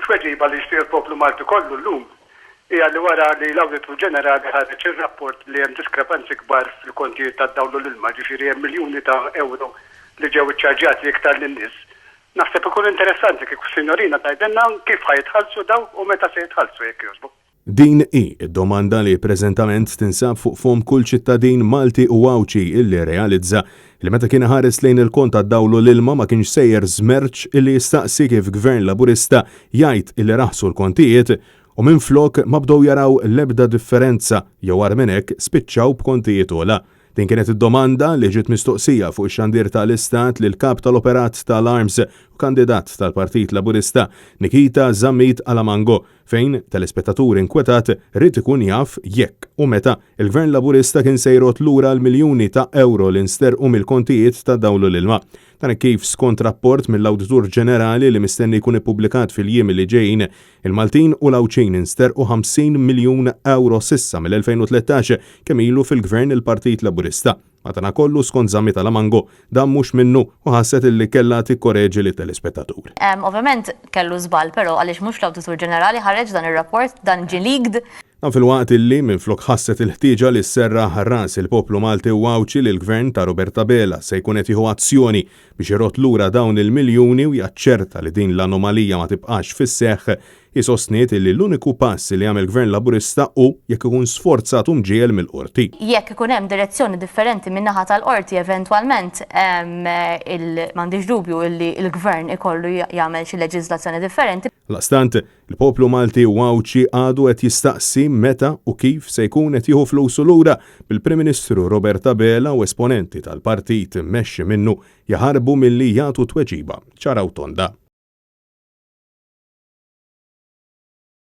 Il-tweġiba li jixtieq il-poplu Malti kollu llum hija li wara li l-Awditur Ġenerali ħareġ ir-rapport li hemm diskrepanzi kbar fil-kontijiet tad-dawlu l-ilma, ġifieri hemm miljuni ta' euro li ġew iċċarġjati iktar lin-nies. Naħseb ikun interessanti kieku Sinjorina tgħidilna kif ħajtħallsu daw u meta se jitħallsu jekk jogħġbu. Din hi d-domanda li preżentament tinsab fuq fom kull ċittadin Malti u Wawċi illi realizza li meta kien ħares lejn il-kont tad-dawlu l-ilma ma kienx sejjer żmerġ illi jistaqsi kif Gvern Laburista jgħid illi raħsu l-kontijiet u minflok ma bdew jaraw l-ebda differenza jew wara minn hekk spiċċaw b'kontijiet ogħla. Din kienet id-domanda li ġiet mistoqsija fuq ix-xandir tal-Istat lil kap tal-operat tal-Arms u kandidat tal-Partit Laburista Nikita Zammit Alamango fejn telespettatur inkwetat rid ikun jaf jekk u meta il-Gvern Laburista kien sejrot lura l-miljuni ta' euro li nsterqu mill-kontijiet ta' dawlu l-ilma. Dan kif skont rapport mill-Awditur Ġenerali li mistenni jkun ippubblikat fil-jiem li ġejjin, il-Maltin u l-Awċin nsterqu 50 miljun euro sissa mill-2013 kemm ilu fil-Gvern il-Partit Laburista. Madankollu skont Zammit Alamango dan mhux minnu u ħasset illi kellha tikkoreġi lit telespettatur. Ovvjament kellu żball, però għaliex mhux l-Awditur Ġenerali ħareġ dan ir-rapport dan ġie leaked. Dan fil-waqt illi minflok ħasset il-ħtieġa li sserra ħarras il-poplu Malti u Wawċi li l-Gvern ta' Roberta Bela se jkun qed jieħu azzjoni biex irott lura dawn il-miljuni u jaċċerta li din l-anomalija ma tibqax fis-seħħ jisostniet illi l-uniku pass li jagħmel Gvern Laburista u jekk ikun sforzat mġiel mill-qorti. Jekk ikun hemm direzzjoni differenti min-naħa tal-qorti eventwalment m'għandix dubju li l-Gvern ikollu jagħmel xi leġiżlazzjoni differenti. Laqstant, il-poplu Malti u Wawċi għadu qed jistaqsi meta u kif se jkun qed jieħu flusu lura bil-Prim Ministru Roberta Bela u esponenti tal-partit mexxi minnu jaħarbu milli jagħtu tweġiba ċara u tonda.